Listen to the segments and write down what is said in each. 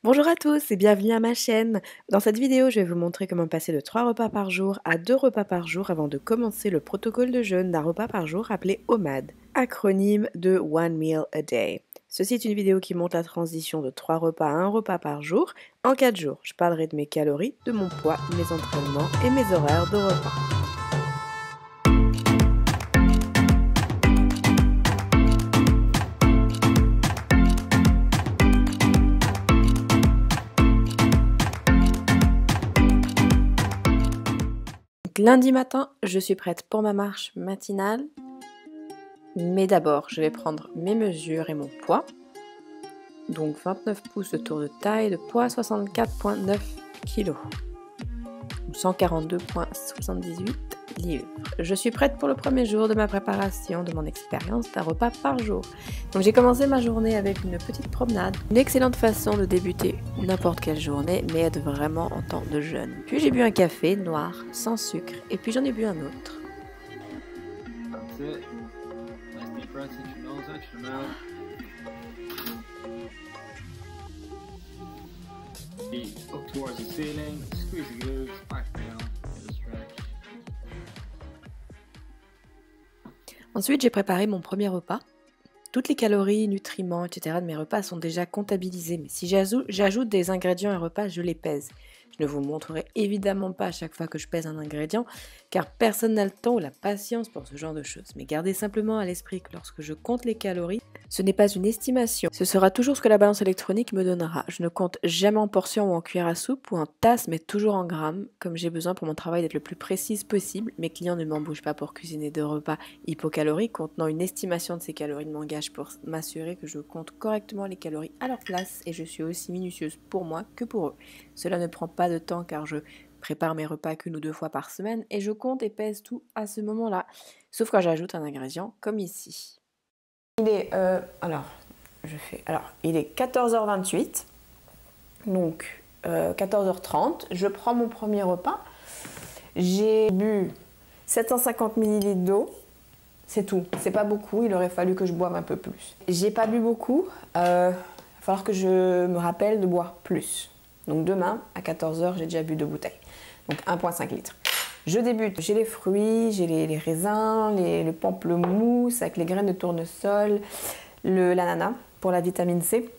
Bonjour à tous et bienvenue à ma chaîne. Dans cette vidéo, je vais vous montrer comment passer de 3 repas par jour à 2 repas par jour avant de commencer le protocole de jeûne d'un repas par jour appelé OMAD, acronyme de One Meal a Day. Ceci est une vidéo qui montre la transition de 3 repas à 1 repas par jour en 4 jours. Je parlerai de mes calories, de mon poids, mes entraînements et mes horaires de repas. Lundi matin, je suis prête pour ma marche matinale. Mais d'abord, je vais prendre mes mesures et mon poids. Donc 29 pouces de tour de taille, de poids 64,9 kg. 142,78 livres. Je suis prête pour le premier jour de ma préparation de mon expérience d'un repas par jour. Donc j'ai commencé ma journée avec une petite promenade. Une excellente façon de débuter n'importe quelle journée, mais être vraiment en temps de jeûne. Puis j'ai bu un café noir, sans sucre, et puis j'en ai bu un autre. That's it. Nice deep breaths into your nose, out your mouth. Feet up towards the ceiling. Squeeze the glutes back down. Get a stretch. Ensuite, j'ai préparé mon premier repas. Toutes les calories, nutriments, etc. de mes repas sont déjà comptabilisés, mais si j'ajoute des ingrédients à un repas, je les pèse. Je ne vous montrerai évidemment pas à chaque fois que je pèse un ingrédient, car personne n'a le temps ou la patience pour ce genre de choses. Mais gardez simplement à l'esprit que lorsque je compte les calories, ce n'est pas une estimation. Ce sera toujours ce que la balance électronique me donnera. Je ne compte jamais en portions ou en cuillère à soupe ou en tasse, mais toujours en grammes, comme j'ai besoin pour mon travail d'être le plus précise possible. Mes clients ne m'embauchent pas pour cuisiner de repas hypocaloriques, contenant une estimation de ces calories de m'engage pour m'assurer que je compte correctement les calories à leur place et je suis aussi minutieuse pour moi que pour eux. Cela ne prend pas de temps car je prépare mes repas qu'une ou deux fois par semaine et je compte et pèse tout à ce moment-là, sauf quand j'ajoute un ingrédient comme ici. Il est, il est 14h28, donc 14h30, je prends mon premier repas. J'ai bu 750 ml d'eau, c'est tout, c'est pas beaucoup, il aurait fallu que je boive un peu plus. J'ai pas bu beaucoup, il va falloir que je me rappelle de boire plus. Donc demain, à 14h, j'ai déjà bu 2 bouteilles, donc 1,5 litre. Je débute, j'ai les fruits, j'ai les raisins, le pamplemousse avec les graines de tournesol, l'ananas pour la vitamine C,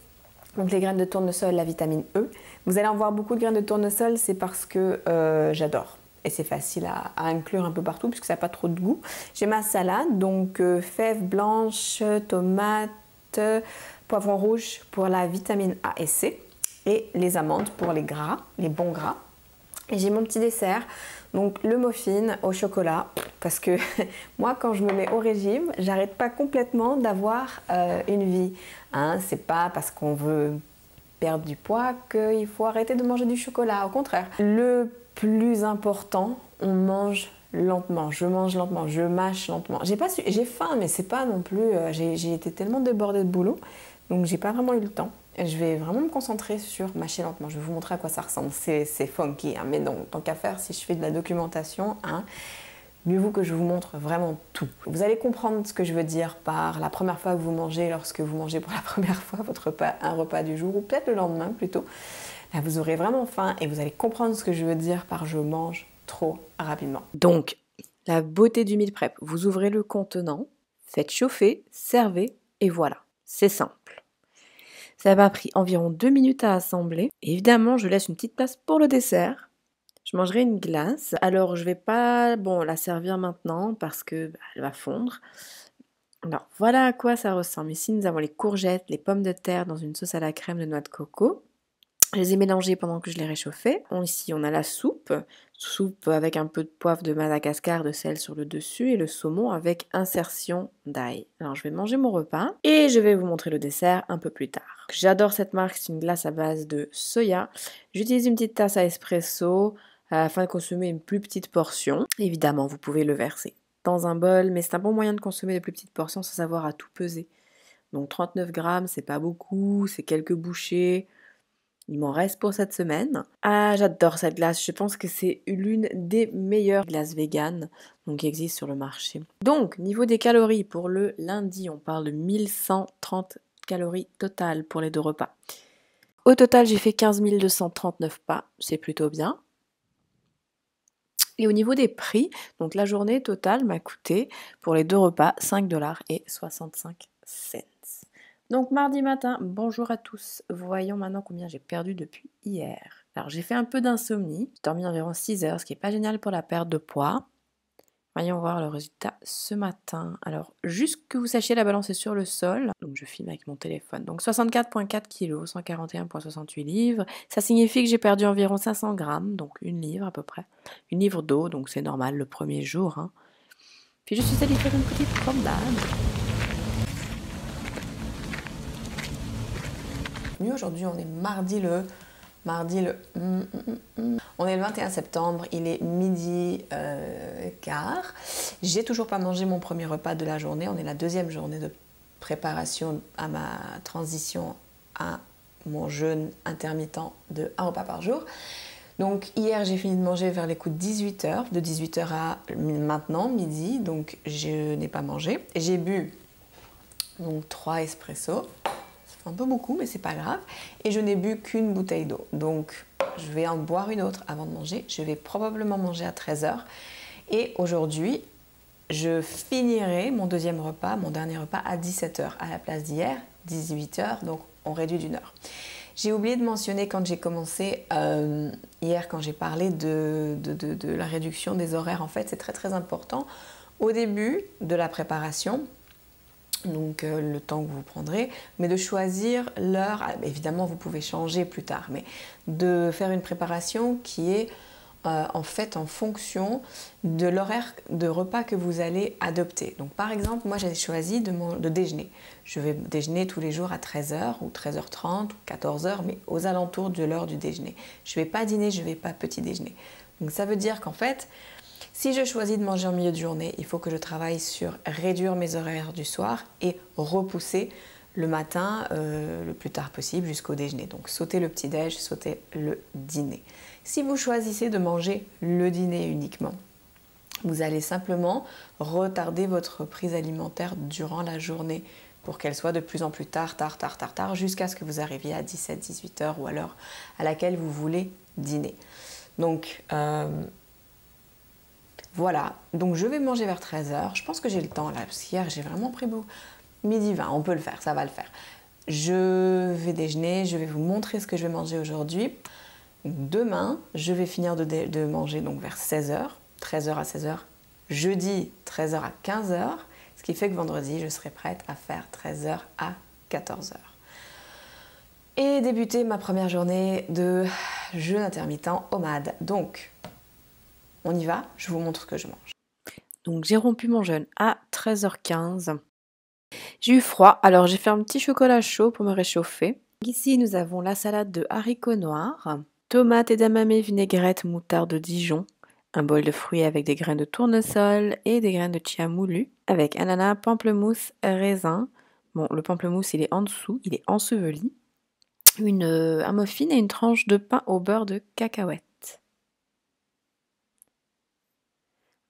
donc les graines de tournesol, la vitamine E. Vous allez en voir beaucoup de graines de tournesol, c'est parce que j'adore. Et c'est facile à inclure un peu partout puisque ça n'a pas trop de goût. J'ai ma salade, donc fèves blanches, tomates, poivrons rouges pour la vitamine A et C et les amandes pour les gras, les bons gras. Et j'ai mon petit dessert, donc le muffin au chocolat, parce que moi quand je me mets au régime, j'arrête pas complètement d'avoir une vie. Hein, c'est pas parce qu'on veut perdre du poids qu'il faut arrêter de manger du chocolat, au contraire. Le plus important, on mange lentement, je mange lentement, je mâche lentement. J'ai faim, mais c'est pas non plus, j'ai été tellement débordée de boulot, donc j'ai pas vraiment eu le temps. Je vais vraiment me concentrer sur mâcher lentement. Je vais vous montrer à quoi ça ressemble. C'est funky, hein, mais donc, tant qu'à faire, si je fais de la documentation, hein, mieux vaut que je vous montre vraiment tout. Vous allez comprendre ce que je veux dire par la première fois que vous mangez, lorsque vous mangez pour la première fois votre repas, un repas du jour, ou peut-être le lendemain plutôt. Là, vous aurez vraiment faim et vous allez comprendre ce que je veux dire par je mange trop rapidement. Donc, la beauté du meal prep. Vous ouvrez le contenant, faites chauffer, servez et voilà. C'est simple. Ça m'a pris environ 2 minutes à assembler. Et évidemment, je laisse une petite place pour le dessert. Je mangerai une glace. Alors, je vais pas la servir maintenant parce que elle va fondre. Alors, voilà à quoi ça ressemble. Ici, nous avons les courgettes, les pommes de terre dans une sauce à la crème de noix de coco. Je les ai mélangées pendant que je les réchauffais. Ici, on a la soupe avec un peu de poivre de Madagascar, de sel sur le dessus et le saumon avec insertion d'ail. Alors, je vais manger mon repas et je vais vous montrer le dessert un peu plus tard. J'adore cette marque, c'est une glace à base de soya. J'utilise une petite tasse à espresso afin de consommer une plus petite portion. Évidemment, vous pouvez le verser dans un bol, mais c'est un bon moyen de consommer de plus petites portions sans avoir à tout peser. Donc 39 grammes, c'est pas beaucoup, c'est quelques bouchées. Il m'en reste pour cette semaine. Ah, j'adore cette glace. Je pense que c'est l'une des meilleures glaces véganes qui existent sur le marché. Donc, niveau des calories, pour le lundi, on parle de 1130 calories totales pour les 2 repas. Au total, j'ai fait 15 239 pas, c'est plutôt bien. Et au niveau des prix, donc la journée totale m'a coûté pour les 2 repas 5,65 $. Donc mardi matin, bonjour à tous. Voyons maintenant combien j'ai perdu depuis hier. Alors j'ai fait un peu d'insomnie, j'ai dormi environ 6 heures, ce qui n'est pas génial pour la perte de poids. Voyons voir le résultat ce matin. Alors, juste que vous sachiez, la balance est sur le sol. Donc, je filme avec mon téléphone. Donc, 64,4 kg, 141,68 livres. Ça signifie que j'ai perdu environ 500 grammes, donc 1 livre à peu près. 1 livre d'eau, donc c'est normal le premier jour. Hein. Puis, je suis allée faire une petite promenade. Aujourd'hui, on est mardi le... On est le 21 septembre, il est midi quart. J'ai toujours pas mangé mon premier repas de la journée. On est la deuxième journée de préparation à ma transition à mon jeûne intermittent de 1 repas par jour. Donc hier, j'ai fini de manger vers les coups de 18h, de 18h à maintenant, midi, donc je n'ai pas mangé. J'ai bu donc 3 espressos. Un peu beaucoup, mais c'est pas grave. Et je n'ai bu qu'une bouteille d'eau. Donc, je vais en boire une autre avant de manger. Je vais probablement manger à 13h. Et aujourd'hui, je finirai mon deuxième repas, mon dernier repas à 17h à la place d'hier, 18h. Donc, on réduit d'1 heure. J'ai oublié de mentionner quand j'ai commencé hier, quand j'ai parlé de la réduction des horaires. En fait, c'est très très important. Au début de la préparation, donc le temps que vous prendrez, mais de choisir l'heure, évidemment vous pouvez changer plus tard, mais de faire une préparation qui est en fait en fonction de l'horaire de repas que vous allez adopter. Donc par exemple, moi j'ai choisi de déjeuner. Je vais déjeuner tous les jours à 13h ou 13h30 ou 14h, mais aux alentours de l'heure du déjeuner. Je ne vais pas dîner, je ne vais pas petit déjeuner. Donc ça veut dire qu'en fait, si je choisis de manger en milieu de journée, il faut que je travaille sur réduire mes horaires du soir et repousser le matin le plus tard possible jusqu'au déjeuner. Donc sauter le petit-déj, sauter le dîner. Si vous choisissez de manger le dîner uniquement, vous allez simplement retarder votre prise alimentaire durant la journée pour qu'elle soit de plus en plus tard, jusqu'à ce que vous arriviez à 17-18 heures ou à l'heure à laquelle vous voulez dîner. Donc, voilà, donc je vais manger vers 13h. Je pense que j'ai le temps là, parce qu'hier j'ai vraiment pris beaucoup. Midi 20, on peut le faire, ça va le faire. Je vais déjeuner, je vais vous montrer ce que je vais manger aujourd'hui. Demain, je vais finir de manger donc vers 16h, 13h à 16h. Jeudi, 13h à 15h, ce qui fait que vendredi, je serai prête à faire 13h à 14h. Et débuter ma première journée de jeûne intermittent OMAD. Donc, on y va, je vous montre ce que je mange. Donc j'ai rompu mon jeûne à 13h15. J'ai eu froid, alors j'ai fait un petit chocolat chaud pour me réchauffer. Ici nous avons la salade de haricots noirs, tomates, edamame, vinaigrette, moutarde de Dijon, un bol de fruits avec des graines de tournesol et des graines de chia moulues, avec ananas, pamplemousse, raisin. Bon, le pamplemousse il est en dessous, il est enseveli. Un muffin et une tranche de pain au beurre de cacahuète.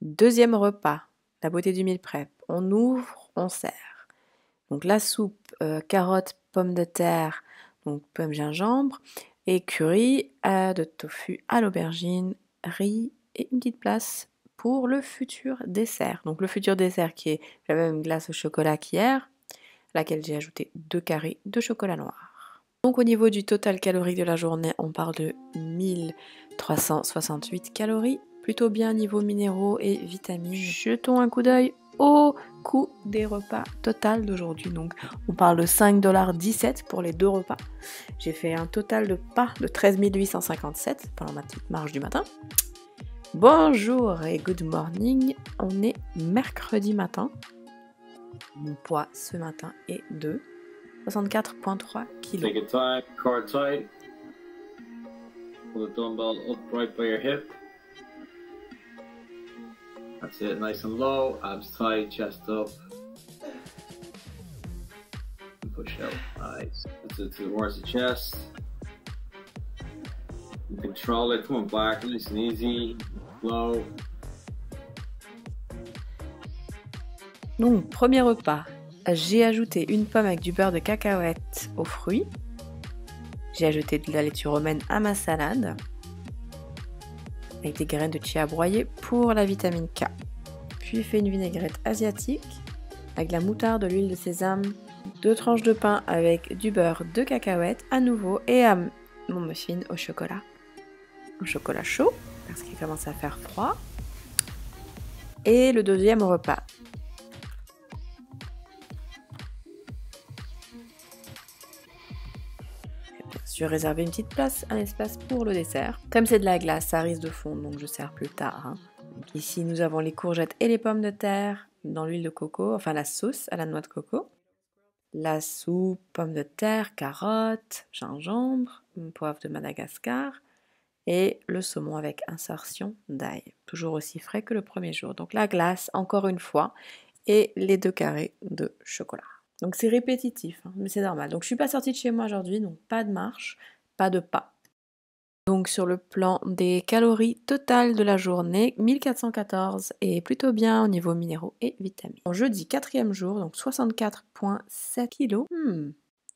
Deuxième repas, la beauté du meal prep. On ouvre, on sert. Donc la soupe, carottes, pommes de terre, donc pommes gingembre, et curry de tofu à l'aubergine, riz et une petite place pour le futur dessert. Donc le futur dessert qui est la même glace au chocolat qu'hier, à laquelle j'ai ajouté 2 carrés de chocolat noir. Donc au niveau du total calorique de la journée, on parle de 1368 calories. Plutôt bien niveau minéraux et vitamines. Jetons un coup d'œil au coût des repas total d'aujourd'hui. Donc on parle de 5,17 $ pour les 2 repas. J'ai fait un total de pas de 13 857 pendant ma petite marche du matin. Bonjour et good morning. On est mercredi matin. Mon poids ce matin est de 64,3 kg. Take your time, core tight. Pull the dumbbell upright by your hip. That's it, nice and low, abs tight, chest up. And push out, nice. That's it towards the chest. You control it, coming back, nice and easy, low. Donc, premier repas, j'ai ajouté une pomme avec du beurre de cacahuète aux fruits. J'ai ajouté de la laitue romaine à ma salade avec des graines de chia broyées pour la vitamine K. Puis fait une vinaigrette asiatique avec de la moutarde, de l'huile de sésame, 2 tranches de pain avec du beurre de cacahuète à nouveau et mon muffin au chocolat chaud parce qu'il commence à faire froid. Et le deuxième repas. Je vais réserver une petite place, un espace pour le dessert. Comme c'est de la glace, ça risque de fondre, donc je sers plus tard. Donc ici, nous avons les courgettes et les pommes de terre dans l'huile de coco, enfin la sauce à la noix de coco. La soupe, pommes de terre, carottes, gingembre, poivre de Madagascar et le saumon avec insertion d'ail. Toujours aussi frais que le premier jour. Donc la glace, encore une fois, et les 2 carrés de chocolat. Donc c'est répétitif, hein, mais c'est normal. Donc je suis pas sortie de chez moi aujourd'hui, donc pas de marche, pas de pas. Donc sur le plan des calories totales de la journée, 1414 et plutôt bien au niveau minéraux et vitamines. En jeudi, 4e jour, donc 64,7 kg.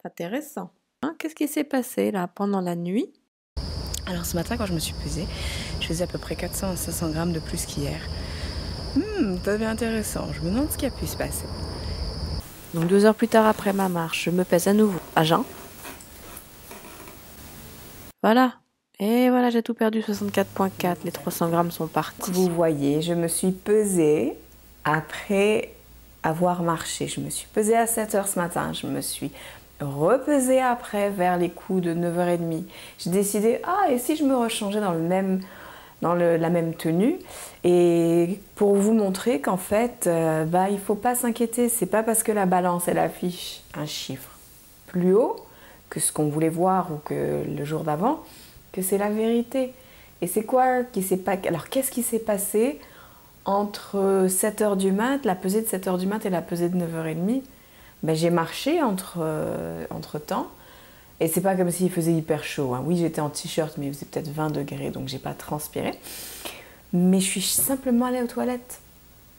Intéressant. Hein, qu'est-ce qui s'est passé là pendant la nuit? Alors ce matin quand je me suis pesée, je faisais à peu près 400 à 500 grammes de plus qu'hier. Ça devient intéressant, je me demande ce qui a pu se passer. Donc 2 heures plus tard après ma marche, je me pèse à nouveau à jeun. Voilà. Et voilà, j'ai tout perdu, 64,4. Les 300 grammes sont partis. Vous voyez, je me suis pesée après avoir marché. Je me suis pesée à 7 h ce matin. Je me suis repesée après vers les coups de 9h30. J'ai décidé, et si je me rechangeais dans la même tenue, et pour vous montrer qu'en fait, il ne faut pas s'inquiéter. C'est pas parce que la balance elle affiche un chiffre plus haut que ce qu'on voulait voir ou que le jour d'avant, que c'est la vérité. Et c'est quoi qui s'est pas... Alors qu'est-ce qui s'est passé entre 7 h du mat, la pesée de 7 h du mat et la pesée de 9h30? J'ai marché entre temps. Et c'est pas comme s'il faisait hyper chaud. Hein. Oui, j'étais en t-shirt, mais il faisait peut-être 20 degrés, donc j'ai pas transpiré. Mais je suis simplement allée aux toilettes.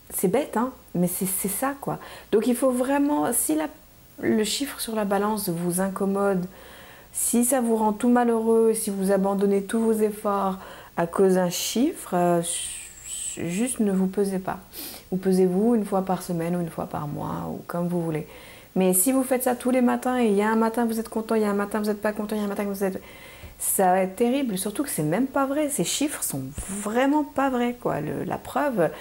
C'est bête, hein, mais c'est ça, quoi. Donc il faut vraiment, si le chiffre sur la balance vous incommode, si ça vous rend tout malheureux, si vous abandonnez tous vos efforts à cause d'un chiffre, juste ne vous pesez pas. Ou pesez-vous une fois par semaine ou une fois par mois, ou comme vous voulez. Mais si vous faites ça tous les matins, et il y a un matin vous êtes content, il y a un matin vous n'êtes pas content, il y a un matin que vous êtes... Ça va être terrible, surtout que c'est même pas vrai. Ces chiffres sont vraiment pas vrais, quoi. La preuve,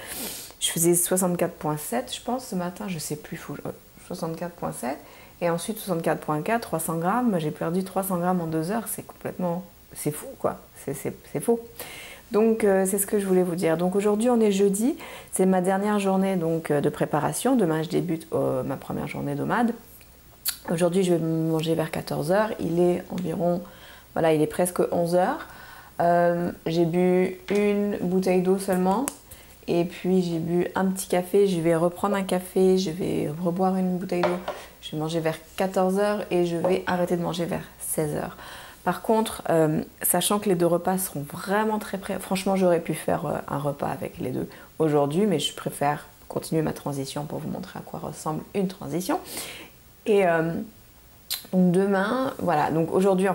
je faisais 64,7 je pense ce matin, je sais plus, 64,7 et ensuite 64,4, 300 grammes, j'ai perdu 300 grammes en 2 heures, c'est fou, quoi. C'est faux. Donc c'est ce que je voulais vous dire. Donc aujourd'hui on est jeudi, c'est ma dernière journée donc, de préparation. Demain je débute ma première journée d'OMAD. Aujourd'hui je vais manger vers 14 h, il est environ, voilà, il est presque 11 h. J'ai bu une bouteille d'eau seulement et puis j'ai bu un petit café. Je vais reprendre un café, je vais reboire une bouteille d'eau. Je vais manger vers 14 h et je vais arrêter de manger vers 16 h. Par contre, sachant que les 2 repas seront vraiment très près, franchement j'aurais pu faire un repas avec les 2 aujourd'hui, mais je préfère continuer ma transition pour vous montrer à quoi ressemble une transition. Et donc demain, voilà, donc aujourd'hui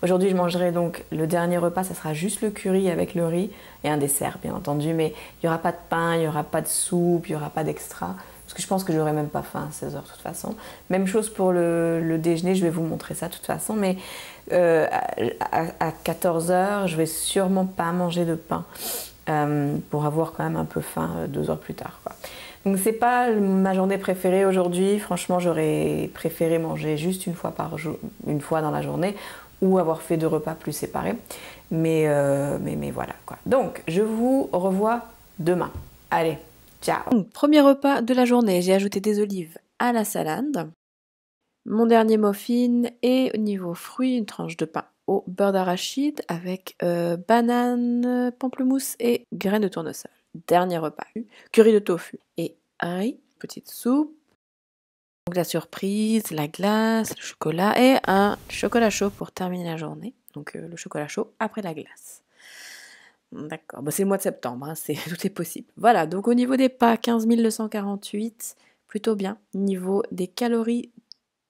aujourd'hui je mangerai donc le dernier repas, ça sera juste le curry avec le riz et un dessert bien entendu, mais il n'y aura pas de pain, il n'y aura pas de soupe, il n'y aura pas d'extra. Parce que je pense que j'aurai même pas faim à 16 h de toute façon. Même chose pour le déjeuner, je vais vous montrer ça de toute façon. Mais à 14 h, je vais sûrement pas manger de pain pour avoir quand même un peu faim 2 heures plus tard, quoi. Donc c'est pas ma journée préférée aujourd'hui. Franchement, j'aurais préféré manger juste une fois dans la journée ou avoir fait 2 repas plus séparés. Mais voilà, quoi. Donc je vous revois demain. Allez. Ciao. Donc, premier repas de la journée, j'ai ajouté des olives à la salade. Mon dernier muffin et au niveau fruits, une tranche de pain au beurre d'arachide avec banane, pamplemousse et graines de tournesol. Dernier repas, curry de tofu et riz, petite soupe. Donc la surprise, la glace, le chocolat et un chocolat chaud pour terminer la journée. Donc le chocolat chaud après la glace. D'accord, c'est le mois de septembre, hein, tout est possible. Voilà, donc au niveau des pas, 15 248, plutôt bien. Niveau des calories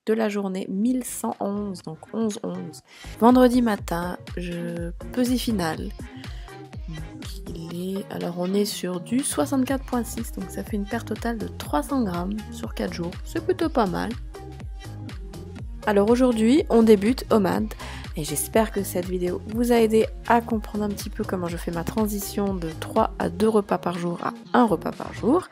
de la journée 1111, donc 11-11. Vendredi matin, pesée finale. Alors on est sur du 64,6, donc ça fait une perte totale de 300 grammes sur 4 jours. C'est plutôt pas mal. Alors aujourd'hui, on débute OMAD. Et j'espère que cette vidéo vous a aidé à comprendre un petit peu comment je fais ma transition de 3 à 2 repas par jour à 1 repas par jour.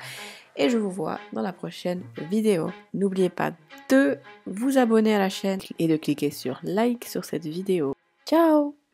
Et je vous vois dans la prochaine vidéo. N'oubliez pas de vous abonner à la chaîne et de cliquer sur like sur cette vidéo. Ciao!